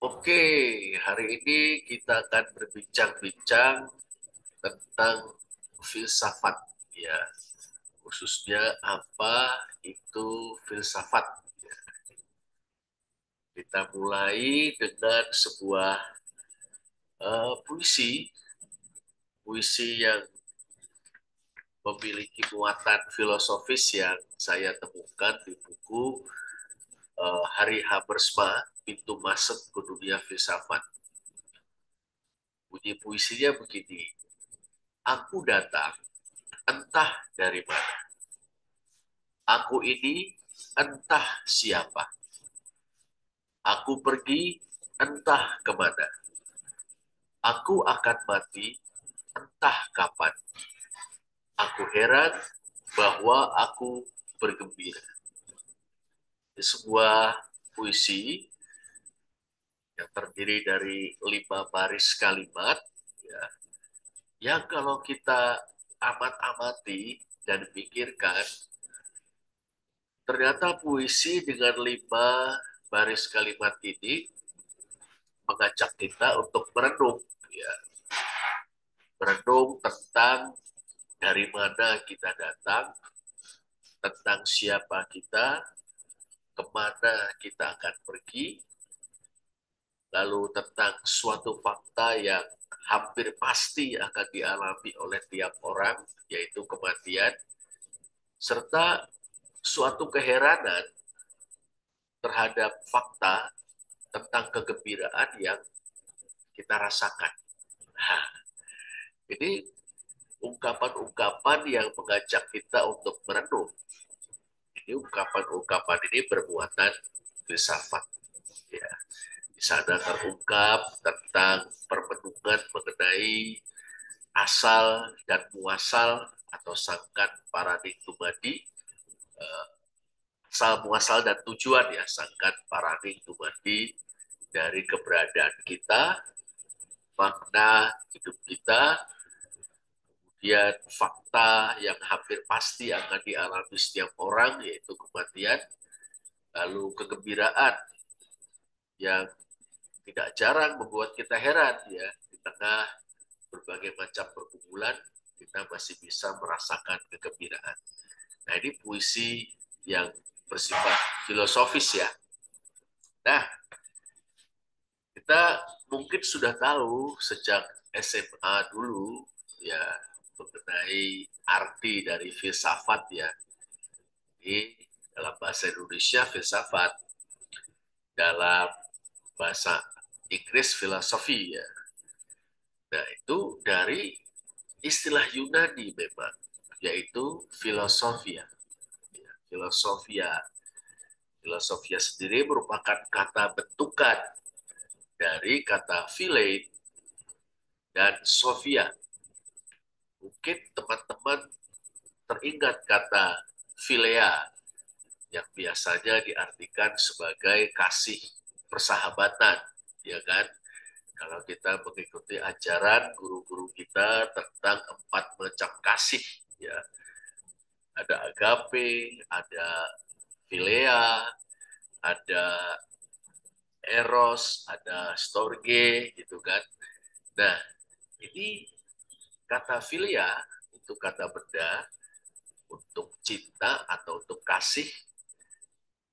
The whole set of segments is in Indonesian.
Oke, hari ini kita akan berbincang-bincang tentang filsafat, ya, khususnya apa itu filsafat. Kita mulai dengan sebuah puisi, puisi yang memiliki muatan filosofis yang saya temukan di buku Hari Habersma, Pintu Masuk ke Dunia Filsafat. Bunyi puisinya begini: Aku datang entah dari mana. Aku ini entah siapa. Aku pergi entah kemana. Aku akan mati entah kapan. Aku heran bahwa aku bergembira. Ini sebuah puisi yang terdiri dari 5 baris kalimat, ya, yang kalau kita amat-amati dan pikirkan, ternyata puisi dengan 5 baris kalimat ini mengajak kita untuk merenung, ya, merenung tentang dari mana kita datang, tentang siapa kita, kemana kita akan pergi, lalu tentang suatu fakta yang hampir pasti akan dialami oleh tiap orang, yaitu kematian, serta suatu keheranan terhadap fakta tentang kegembiraan yang kita rasakan. Nah, ini ungkapan-ungkapan yang mengajak kita untuk merenung. Ini ungkapan-ungkapan ini bermuatan filsafat. Ya, di sana terungkap tentang permenungan mengenai asal dan muasal atau sangkan paraning tumadi, asal muasal dan tujuan, ya, sangkan paraning tumadi dari keberadaan kita, makna hidup kita, kemudian fakta yang hampir pasti akan dialami setiap orang, yaitu kematian, lalu kegembiraan yang tidak jarang membuat kita heran, ya, di tengah berbagai macam pergumulan kita masih bisa merasakan kegembiraan. Nah, ini puisi yang bersifat filosofis, ya. Nah, kita mungkin sudah tahu sejak SMA dulu, ya, mengenai arti dari filsafat, ya. Ini dalam bahasa Indonesia filsafat, dalam bahasa Inggris filosofi, ya. Nah, itu dari istilah Yunani memang, yaitu filosofia. Ya, filosofia. Filosofia sendiri merupakan kata bentukan dari kata philein dan sophia. Mungkin teman-teman teringat kata philea yang biasanya diartikan sebagai kasih persahabatan, ya kan? Kalau kita mengikuti ajaran guru-guru kita tentang 4 macam kasih, ya, ada agape, ada philea, ada eros, ada storge, gitu kan. Nah, ini kata philia itu kata benda untuk cinta atau untuk kasih,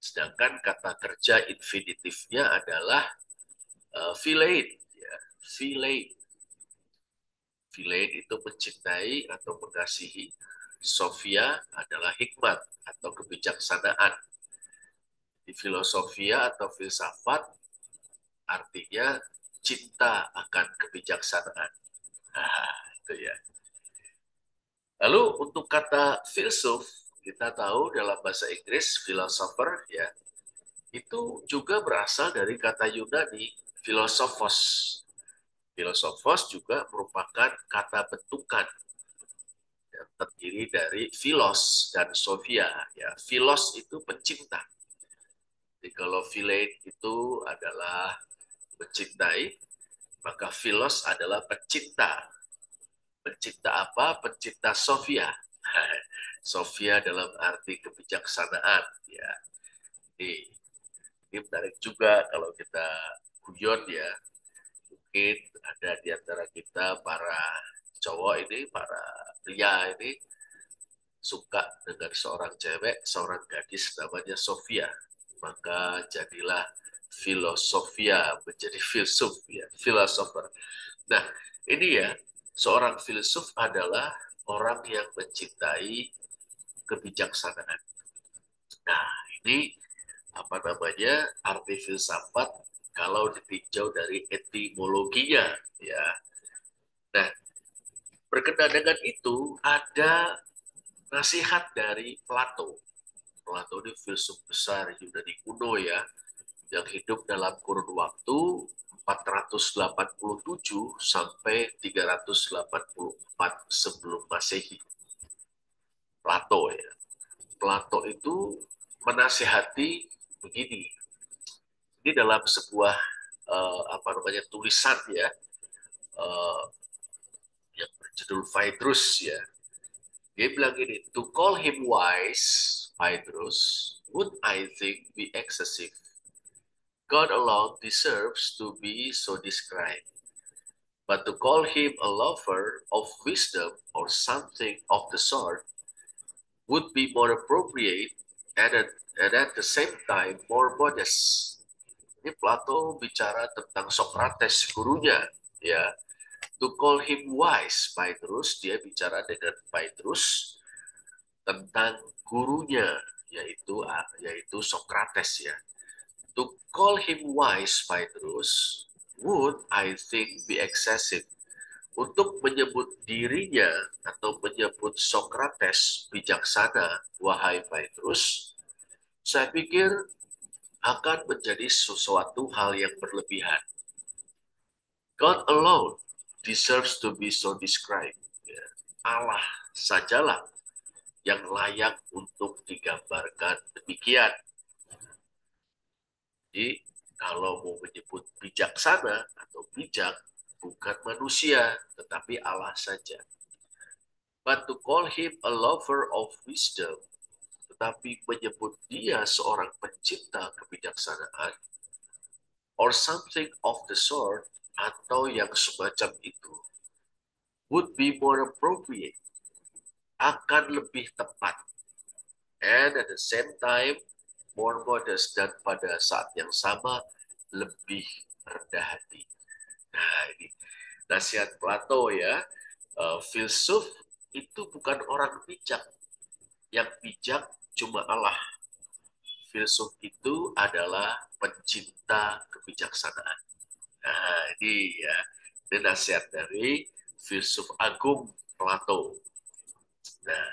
sedangkan kata kerja infinitifnya adalah philein, ya, philein. Philein itu mencintai atau mengasihi. Sophia adalah hikmat atau kebijaksanaan. Di filosofia atau filsafat artinya cinta akan kebijaksanaan. Nah, itu ya. Lalu untuk kata filsuf, kita tahu dalam bahasa Inggris philosopher, ya, itu juga berasal dari kata Yunani philosophos. Philosophos juga merupakan kata bentukan yang terdiri dari philos dan sophia. Ya, philos itu pencinta. Jadi kalau philein itu adalah mencintai, maka philos adalah pencinta. Pencinta apa? Pencinta sophia. Sophia dalam arti kebijaksanaan. Ya, ini menarik juga kalau kita guyon ya. Mungkin ada di antara kita para cowok ini, para pria ini suka dengan seorang cewek, seorang gadis namanya Sofia. Maka jadilah filosofia, menjadi filsuf ya, filosofer. Nah, ini ya, seorang filsuf adalah orang yang mencintai kebijaksanaan. Nah, ini apa namanya arti filsafat kalau ditinjau dari etimologinya ya. Nah, berkenaan dengan itu ada nasihat dari Plato. Plato ini filsuf besar Yunani kuno ya, yang hidup dalam kurun waktu 487 sampai 384 sebelum Masehi. Plato ya. Plato itu menasihati begini. Ini dalam sebuah apa namanya tulisan ya, uh, yang berjudul Phaedrus ya. Dia bilang gini, to call him wise, Phaedrus, would I think be excessive. God alone deserves to be so described. But to call him a lover of wisdom or something of the sort would be more appropriate and at the same time more modest. Ini Plato bicara tentang Socrates, gurunya, ya. To call him wise, Phaedrus, dia bicara dengan Phaedrus tentang gurunya, yaitu Socrates ya. To call him wise, Phaedrus, would I think be excessive. Untuk menyebut dirinya atau menyebut Socrates bijaksana, wahai Phaedrus, saya pikir akan menjadi sesuatu hal yang berlebihan. God alone deserves to be so described. Ya, Allah sajalah yang layak untuk digambarkan demikian. Jadi kalau mau menyebut bijaksana atau bijak, bukan manusia, tetapi Allah saja. But to call him a lover of wisdom, tetapi menyebut dia seorang pencinta kebijaksanaan, or something of the sort, atau yang semacam itu, would be more appropriate, akan lebih tepat, and at the same time more modest, dan pada saat yang sama lebih rendah hati. Nah, ini nasihat Plato ya. Filsuf itu bukan orang bijak. Yang bijak cuma Allah. Filsuf itu adalah pencinta kebijaksanaan. Nah, ini ya. Ini nasihat dari filsuf agung Plato. Nah,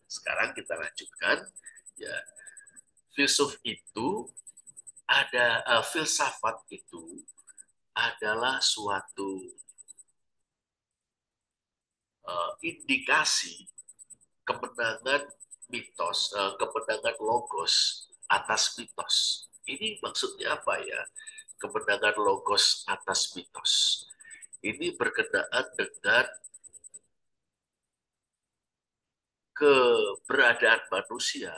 sekarang kita lanjutkan. Ya, filsuf itu filsafat itu adalah suatu indikasi kemenangan mitos, kemenangan logos atas mitos. Ini maksudnya apa ya? Kemenangan logos atas mitos. Ini berkenaan dengan keberadaan manusia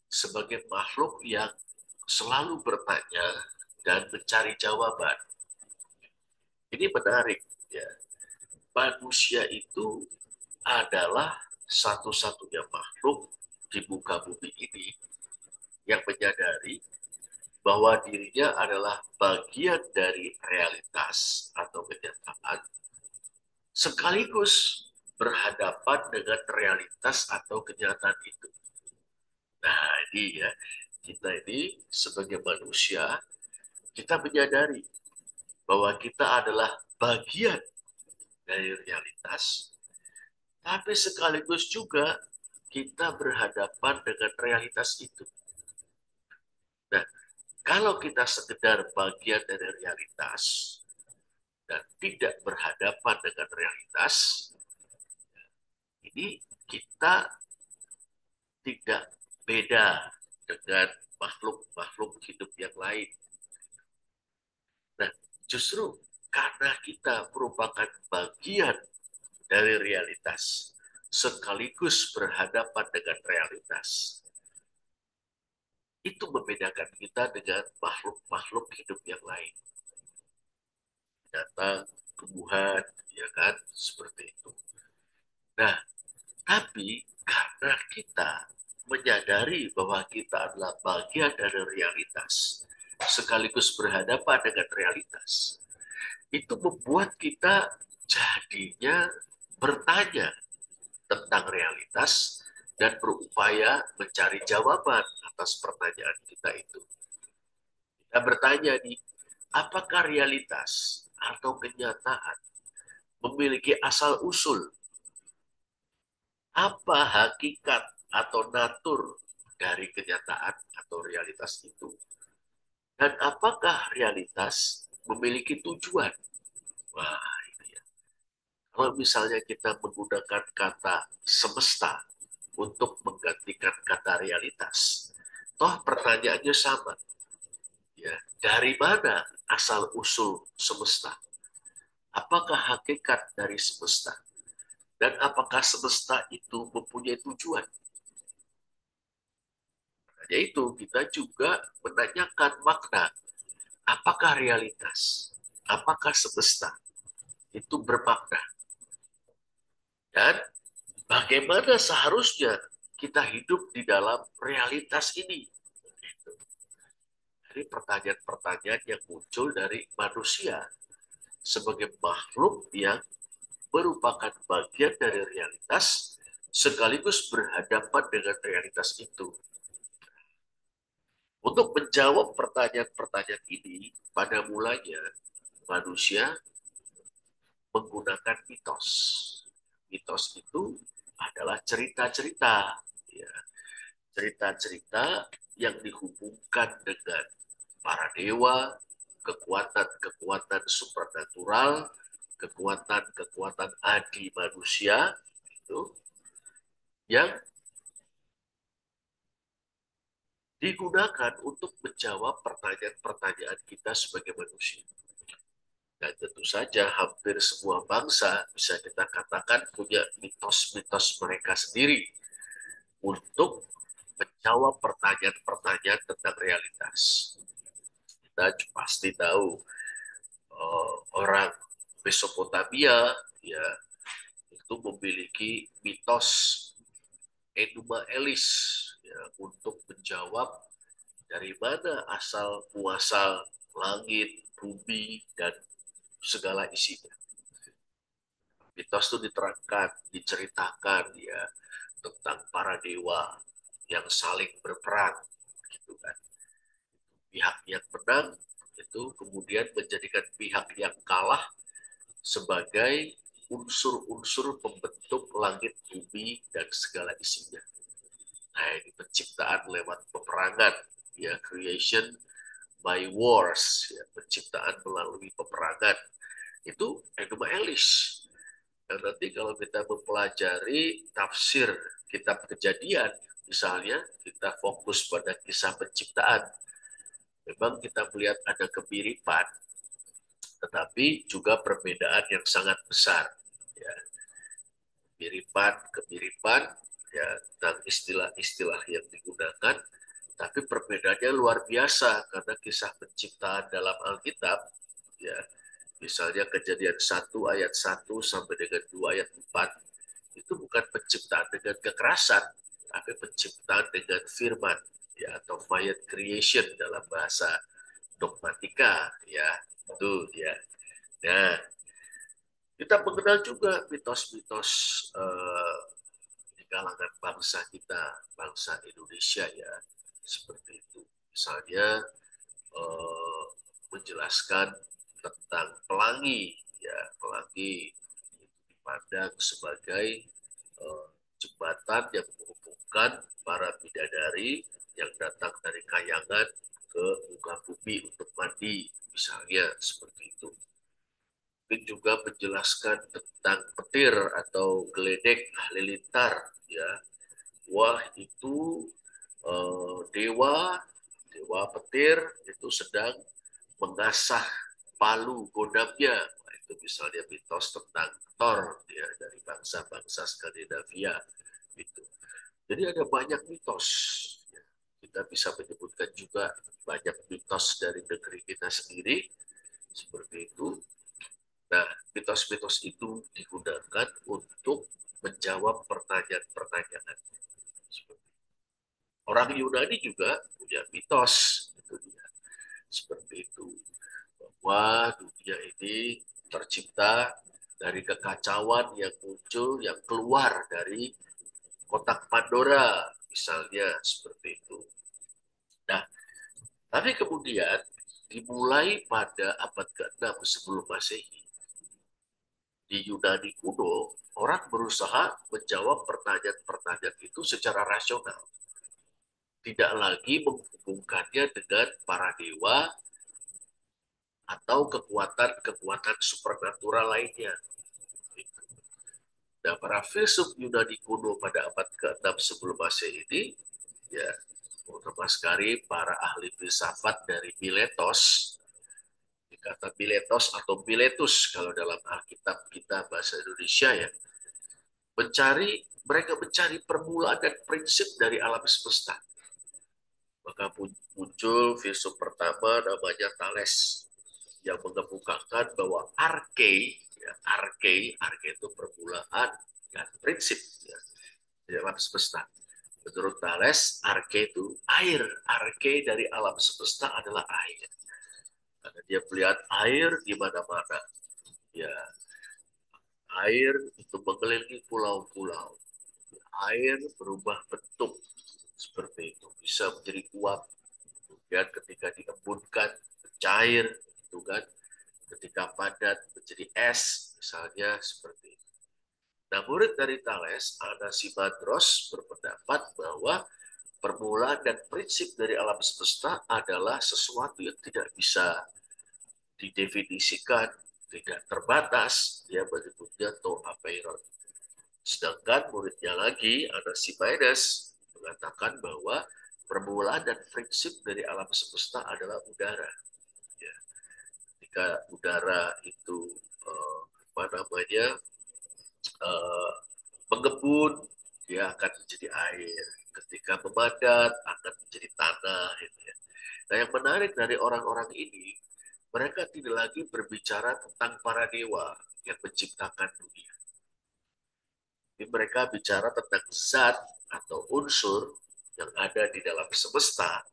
sebagai makhluk yang selalu bertanya dan mencari jawaban. Ini menarik ya. Manusia itu adalah satu-satunya makhluk di muka bumi ini yang menyadari bahwa dirinya adalah bagian dari realitas atau kenyataan, sekaligus berhadapan dengan realitas atau kenyataan itu. Nah, ini ya, kita ini sebagai manusia, kita menyadari bahwa kita adalah bagian dari realitas, tapi sekaligus juga kita berhadapan dengan realitas itu. Nah, kalau kita sekedar bagian dari realitas dan tidak berhadapan dengan realitas, ini kita tidak beda dengan makhluk-makhluk hidup yang lain. Nah, justru karena kita merupakan bagian dari realitas, sekaligus berhadapan dengan realitas, itu membedakan kita dengan makhluk-makhluk hidup yang lain. binatang, tumbuhan, ya kan, seperti itu. Nah, tapi karena kita menyadari bahwa kita adalah bagian dari realitas, sekaligus berhadapan dengan realitas, itu membuat kita jadinya bertanya tentang realitas dan berupaya mencari jawaban atas pertanyaan kita itu. Kita bertanya nih, apakah realitas atau kenyataan memiliki asal-usul? Apa hakikat atau natur dari kenyataan atau realitas itu? Dan apakah realitas memiliki tujuan? Wah, ini ya. Kalau misalnya kita menggunakan kata semesta untuk menggantikan kata realitas, toh pertanyaannya sama. Ya, dari mana asal-usul semesta? Apakah hakikat dari semesta? Dan apakah semesta itu mempunyai tujuan? Yaitu kita juga menanyakan makna. Apakah realitas? Apakah semesta itu bermakna? Dan bagaimana seharusnya kita hidup di dalam realitas ini? Dari pertanyaan-pertanyaan yang muncul dari manusia sebagai makhluk yang merupakan bagian dari realitas sekaligus berhadapan dengan realitas itu. Untuk menjawab pertanyaan-pertanyaan ini, pada mulanya manusia menggunakan mitos. Mitos itu adalah cerita-cerita, ya, cerita-cerita yang dihubungkan dengan para dewa, kekuatan-kekuatan supernatural, kekuatan-kekuatan adi manusia, itu yang digunakan untuk menjawab pertanyaan-pertanyaan kita sebagai manusia. Dan tentu saja hampir semua bangsa bisa kita katakan punya mitos-mitos mereka sendiri untuk menjawab pertanyaan-pertanyaan tentang realitas. Kita pasti tahu orang Mesopotamia ya itu memiliki mitos Enuma Elis ya, untuk menjawab dari mana asal muasal langit, bumi, dan segala isinya. Mitos itu diterangkan, diceritakan ya tentang para dewa yang saling berperang, gitu kan. Pihak yang menang itu kemudian menjadikan pihak yang kalah sebagai unsur-unsur pembentuk langit, bumi, dan segala isinya. Nah, ini penciptaan lewat peperangan, ya creation by wars, ya, penciptaan melalui peperangan. Itu Enuma Elish. Dan nanti kalau kita mempelajari tafsir kitab Kejadian, misalnya kita fokus pada kisah penciptaan, memang kita melihat ada kemiripan, tetapi juga perbedaan yang sangat besar. Ya, kemiripan, ya, tentang istilah-istilah yang digunakan, tapi perbedaannya luar biasa karena kisah penciptaan dalam Alkitab, ya, misalnya Kejadian 1 ayat 1 sampai dengan 2 ayat 4, itu bukan penciptaan dengan kekerasan, tapi penciptaan dengan firman, ya, atau quiet creation dalam bahasa dogmatika, ya, itu ya. Nah, kita mengenal juga mitos-mitos di kalangan bangsa kita, bangsa Indonesia ya, seperti itu. Misalnya eh, menjelaskan tentang pelangi, ya, pelangi dipandang sebagai jembatan yang menghubungkan para bidadari yang datang dari kayangan ke muka bumi untuk mandi, misalnya seperti itu. Mungkin juga menjelaskan tentang petir atau geledek halilintar, ya. Wah, itu dewa dewa petir itu sedang mengasah palu godamnya. Nah, itu misalnya mitos tentang Thor ya dari bangsa-bangsa Skandinavia itu. Jadi ada banyak mitos. Ya. Kita bisa menyebutkan juga banyak mitos dari negeri kita sendiri seperti itu. Nah, mitos-mitos itu digunakan untuk menjawab pertanyaan-pertanyaan. Orang Yunani juga punya mitos, itu dia. Seperti itu. Bahwa dunia ini tercipta dari kekacauan yang muncul, yang keluar dari kotak Pandora, misalnya seperti itu. Nah, tapi kemudian dimulai pada abad ke-6 sebelum Masehi, di Yunani kuno, orang berusaha menjawab pertanyaan-pertanyaan itu secara rasional. Tidak lagi menghubungkannya dengan para dewa atau kekuatan-kekuatan supernatural lainnya. Nah, para filsuf Yunani kuno pada abad ke-6 sebelum Masehi ini, ya, terutama sekali para ahli filsafat dari Miletos, kata Miletos atau Miletus kalau dalam Alkitab kita bahasa Indonesia ya, mereka mencari permulaan dan prinsip dari alam semesta. Maka muncul filsuf pertama namanya Thales yang mengemukakan bahwa arke itu permulaan dan prinsip ya, di alam semesta. Menurut Thales, arke itu air. Arke dari alam semesta adalah air. Karena dia melihat air di mana-mana. Ya, air itu mengelilingi pulau-pulau. Air berubah bentuk seperti itu, bisa menjadi uap. Kemudian ketika diembunkan cair, itu kan, ketika padat menjadi es, misalnya seperti itu. Nah, murid dari Thales, Anaximandros, berpendapat bahwa permulaan dan prinsip dari alam semesta adalah sesuatu yang tidak bisa didefinisikan, tidak terbatas, dia menyebutnya to apeiron. Sedangkan muridnya lagi, Anaximenes, mengatakan bahwa permulaan dan prinsip dari alam semesta adalah udara. Ya. Ketika udara itu apa namanya mengembun, dia akan menjadi air. Ketika memadat, akan menjadi tanah. Gitu ya. Nah, yang menarik dari orang-orang ini, mereka tidak lagi berbicara tentang para dewa yang menciptakan dunia. Jadi mereka bicara tentang zat atau unsur yang ada di dalam semesta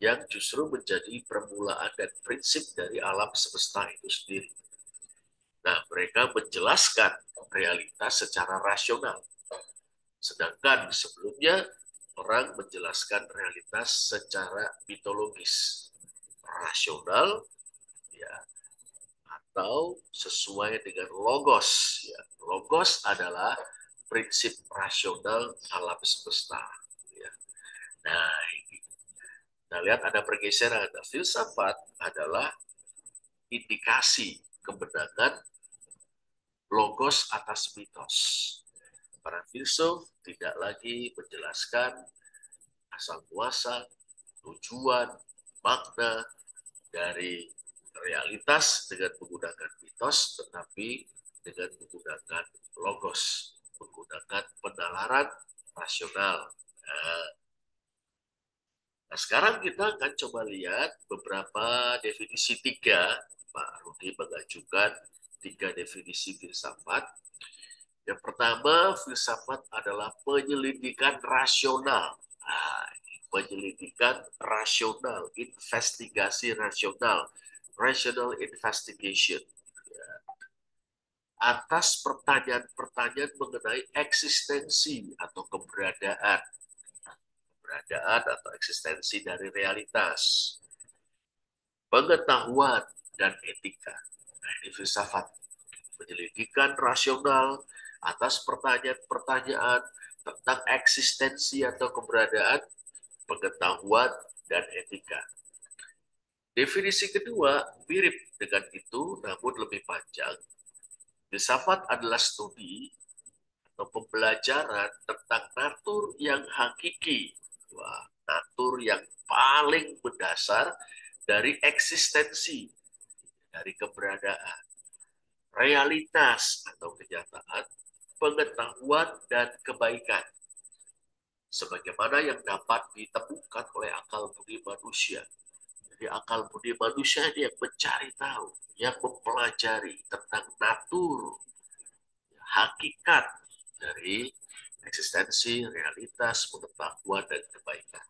yang justru menjadi permulaan dan prinsip dari alam semesta itu sendiri. Nah, mereka menjelaskan realitas secara rasional. Sedangkan sebelumnya orang menjelaskan realitas secara mitologis, rasional, ya, atau sesuai dengan logos. Ya. Logos adalah prinsip rasional alam semesta. Ya. Nah, kita lihat ada pergeseran. Nah, filsafat adalah indikasi kebenaran logos atas mitos. Para filsuf tidak lagi menjelaskan asal muasal, tujuan, makna dari realitas dengan menggunakan mitos, tetapi dengan menggunakan logos, menggunakan penalaran rasional. Nah, sekarang kita akan coba lihat beberapa definisi tiga. Pak Rudi mengajukan tiga definisi filsafat. Yang pertama, filsafat adalah penyelidikan rasional. Nah, penyelidikan rasional, investigasi rasional, rational investigation. Atas pertanyaan-pertanyaan mengenai eksistensi atau keberadaan atau eksistensi dari realitas, pengetahuan, dan etika. Nah, ini filsafat. Penyelidikan rasional atas pertanyaan-pertanyaan tentang eksistensi atau keberadaan, pengetahuan, dan etika. Definisi kedua mirip dengan itu, namun lebih panjang. Filsafat adalah studi atau pembelajaran tentang natur yang hakiki. Wah, natur yang paling mendasar dari eksistensi, dari keberadaan, realitas atau kenyataan, pengetahuan, dan kebaikan. Sebagaimana yang dapat ditemukan oleh akal budi manusia. Jadi akal budi manusia ini yang mencari tahu, yang mempelajari tentang natur, hakikat dari eksistensi, realitas, pengetahuan, dan kebaikan.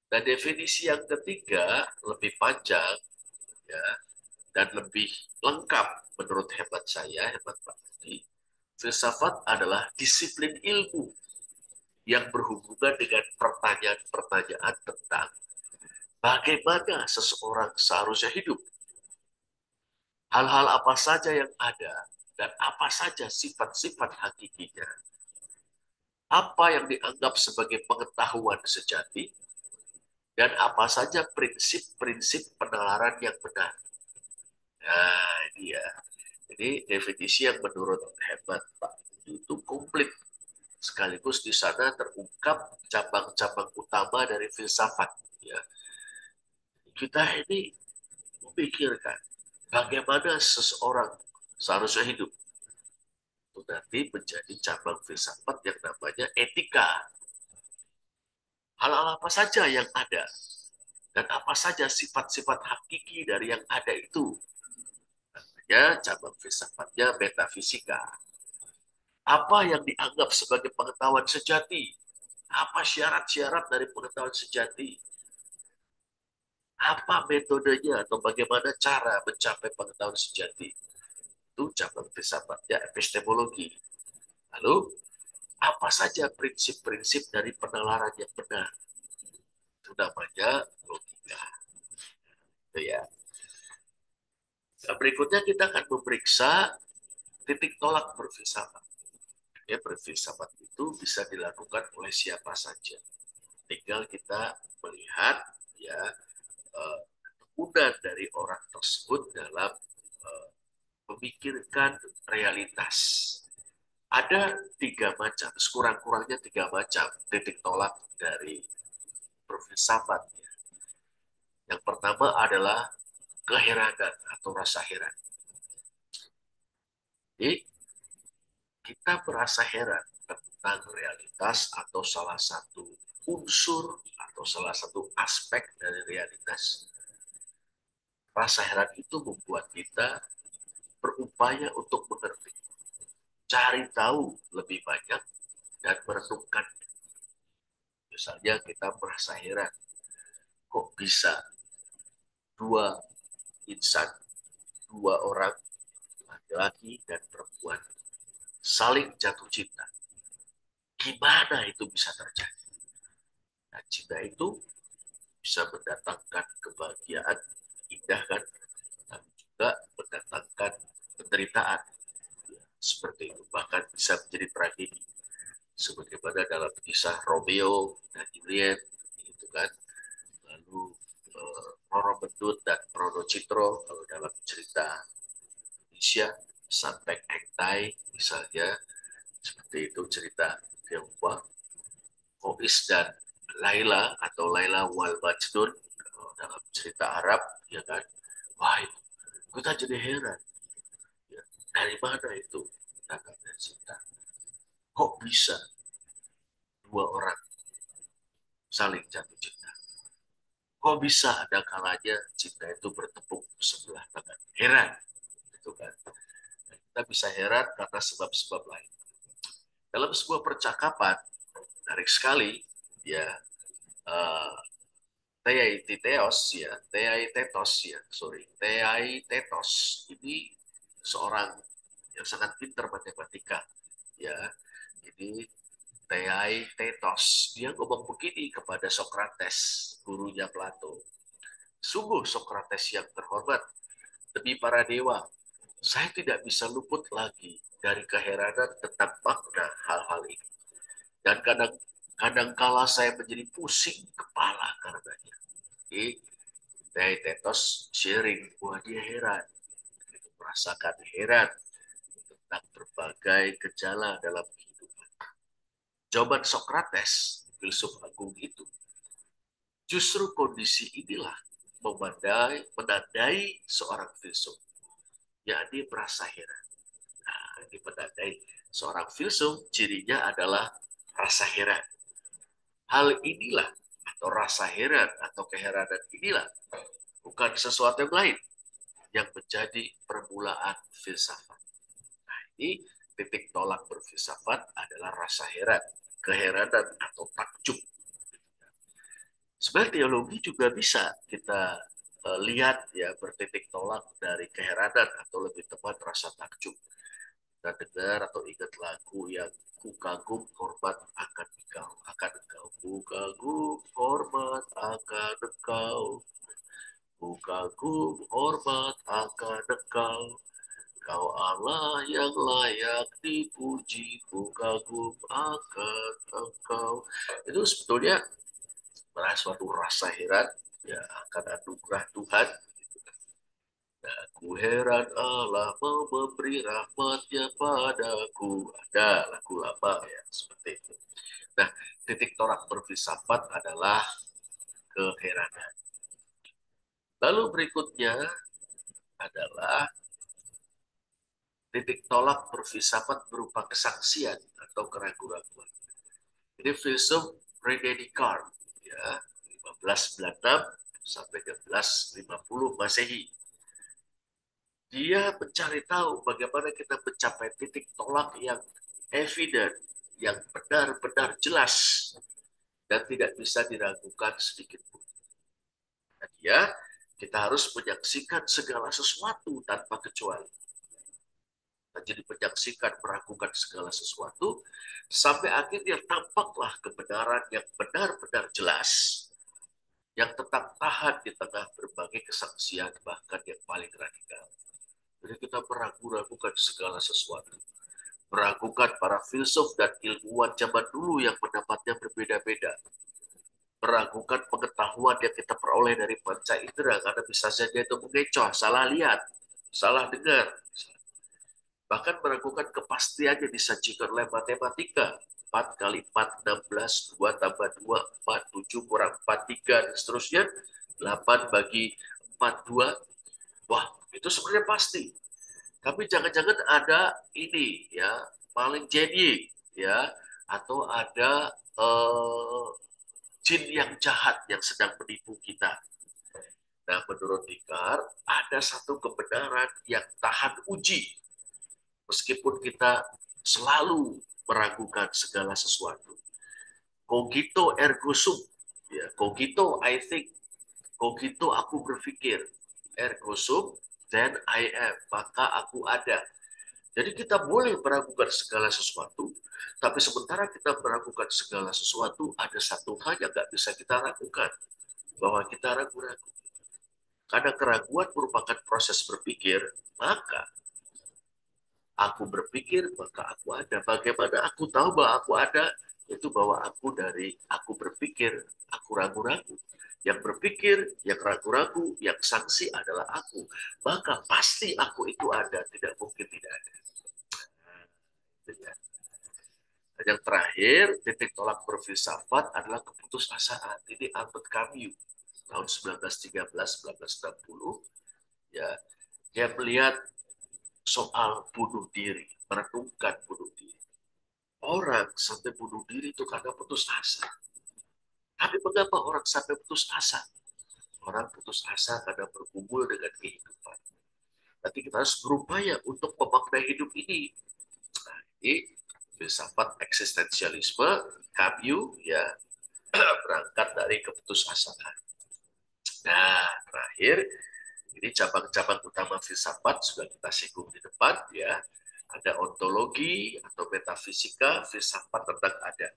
Dan definisi yang ketiga lebih panjang, ya, dan lebih lengkap menurut hemat saya, hemat Pak Budi. Filsafat adalah disiplin ilmu yang berhubungan dengan pertanyaan-pertanyaan tentang bagaimana seseorang seharusnya hidup, hal-hal apa saja yang ada, dan apa saja sifat-sifat hakikinya, apa yang dianggap sebagai pengetahuan sejati, dan apa saja prinsip-prinsip penalaran yang benar. Nah, ini ya. Jadi definisi yang menurut hemat Pak itu komplit. Sekaligus di sana terungkap cabang-cabang utama dari filsafat. Ya. Kita ini memikirkan bagaimana seseorang seharusnya hidup. Itu nanti menjadi cabang filsafat yang namanya etika. Hal-hal apa saja yang ada dan apa saja sifat-sifat hakiki dari yang ada itu. Namanya cabang filsafatnya metafisika. Apa yang dianggap sebagai pengetahuan sejati? Apa syarat-syarat dari pengetahuan sejati? Apa metodenya atau bagaimana cara mencapai pengetahuan sejati? Itu cabang filsafatnya epistemologi. Lalu, apa saja prinsip-prinsip dari penalaran yang benar? Itu namanya logika. Itu ya. Nah, berikutnya kita akan memeriksa titik tolak berfilsafat. Ya, berfilsafat itu bisa dilakukan oleh siapa saja. Tinggal kita melihat ya kemudahan dari orang tersebut dalam memikirkan realitas. Ada tiga macam, sekurang-kurangnya tiga macam titik tolak dari berfilsafat. Yang pertama adalah keheranan atau rasa heran. Jadi kita merasa heran tentang realitas atau salah satu unsur atau salah satu aspek dari realitas. Rasa heran itu membuat kita berupaya untuk mengerti, cari tahu lebih banyak, dan merenungkan. Misalnya kita merasa heran, kok bisa dua insan, dua orang, laki-laki dan perempuan, saling jatuh cinta. Gimana itu bisa terjadi? Nah, cinta itu bisa mendatangkan kebahagiaan, indah kan, tapi juga mendatangkan penderitaan. Seperti itu, bahkan bisa menjadi tragedi. Sebagaimana dalam kisah Romeo dan Juliet, gitu kan. Lalu Roro Bedut dan Prono Citro, kalau dalam cerita Indonesia, Santek Engtai, misalnya, seperti itu cerita Tionghoa. Kois dan Laila atau Laila wal Majnun dalam cerita Arab, ya kan, wah itu kita jadi heran, ya, dari mana itu datangnya cinta, kok bisa dua orang saling jatuh cinta, kok bisa ada kalanya cinta itu bertepuk sebelah tangan, heran itu kan. Kita bisa heran karena sebab-sebab lain. Dalam sebuah percakapan menarik sekali, ya, uh, Theaitetos ya, Theaitetos ya, sorry, Theaitetos ini seorang yang sangat pintar matematika, ya. Jadi Theaitetos dia ngomong begini kepada Socrates, gurunya Plato. Sungguh Socrates yang terhormat, demi para dewa, saya tidak bisa luput lagi dari keheranan tentang makna hal-hal ini. Dan kadang-kala saya menjadi pusing kepala karenanya. Jadi Tetos sharing, wah dia heran, merasakan heran tentang berbagai gejala dalam kehidupan. Jawaban Socrates, filsuf agung itu, justru kondisi inilah menandai seorang filsuf, yakni merasa heran. Nah, ini menandai seorang filsuf, cirinya adalah rasa heran. Hal inilah atau rasa heran atau keheranan inilah, bukan sesuatu yang lain yang menjadi permulaan filsafat. Ini titik tolak berfilsafat adalah rasa heran, keheranan atau takjub. Sebenarnya teologi juga bisa kita lihat ya bertitik tolak dari keheranan atau lebih tepat rasa takjub. Kita dengar atau ingat lagu yang ku kagum hormat akan engkau, ku kagum hormat akan engkau, ku kagum hormat akan engkau, kau Allah yang layak dipuji, ku kagum akan engkau. Itu sebetulnya suatu rasa heran ya akan anugerah Tuhan. Aku heran Allah mau memberi rahmatnya padaku. Ada lagu lama ya seperti itu. Nah, titik tolak berfilsafat adalah keheranan. Lalu berikutnya adalah titik tolak berfilsafat berupa kesaksian atau keraguan-raguan. Ini filsuf René Descartes ya 1596 sampai 1550 Masehi. Dia mencari tahu bagaimana kita mencapai titik tolak yang evident, yang benar-benar jelas dan tidak bisa diragukan sedikit pun. Dia kita harus menyaksikan segala sesuatu tanpa kecuali. Jadi menyaksikan, meragukan segala sesuatu sampai akhirnya tampaklah kebenaran yang benar-benar jelas, yang tetap tahan di tengah berbagai kesaksian bahkan yang paling radikal. Jadi kita meragukan segala sesuatu, meragukan para filsuf dan ilmuwan zaman dulu yang pendapatnya berbeda-beda, meragukan pengetahuan yang kita peroleh dari panca indera karena bisa saja itu mengecoh, salah lihat, salah dengar, bahkan meragukan kepastian yang disajikan oleh matematika. 4 kali 4, 16, 2 tambah 2, 4, 7 kurang 4, 3, dan seterusnya. 8 bagi 4, 2. Wah, itu sebenarnya pasti. Tapi jangan-jangan ada ini ya, paling jeni ya, atau ada jin yang jahat yang sedang menipu kita. Nah, menurut Descartes, ada satu kebenaran yang tahan uji meskipun kita selalu meragukan segala sesuatu. Cogito ergo sum. Ya, cogito I think. Cogito aku berpikir. Ergo sum, then I am. Maka aku ada. Jadi kita boleh meragukan segala sesuatu, tapi sementara kita meragukan segala sesuatu, ada satu hal yang nggak bisa kita ragukan, bahwa kita ragu-ragu. Karena keraguan merupakan proses berpikir, maka aku berpikir, maka aku ada. Bagaimana aku tahu bahwa aku ada? Itu bahwa aku dari aku berpikir, aku ragu-ragu. Yang berpikir, yang ragu-ragu, yang sanksi adalah aku. Maka pasti aku itu ada, tidak mungkin tidak ada. Dan yang terakhir, titik tolak berfilsafat adalah keputusasaan. Ini Albert Camus, tahun 1913-1960. Ya, dia melihat soal bunuh diri, merenungkan bunuh diri. Orang sampai bunuh diri itu karena putus asa. Tapi mengapa orang sampai putus asa? Orang putus asa karena bergumul dengan kehidupan. Tapi kita harus berupaya untuk memaknai hidup ini. Nah, ini filsafat eksistensialisme, Camus ya berangkat dari keputusasaan. Nah, terakhir ini cabang-cabang utama filsafat sudah kita singgung di depan ya. Ada ontologi atau metafisika, filsafat tentang ada.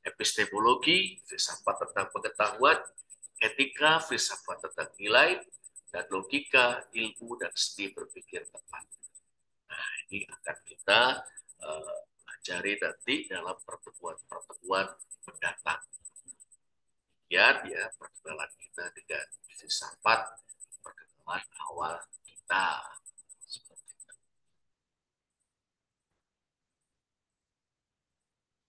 Epistemologi, filsafat tentang pengetahuan, etika, filsafat tentang nilai, dan logika, ilmu, dan seni berpikir tepat. Nah, ini akan kita pelajari nanti dalam pertemuan-pertemuan mendatang. Ya, perkenalan kita dengan filsafat, perkenalan awal kita.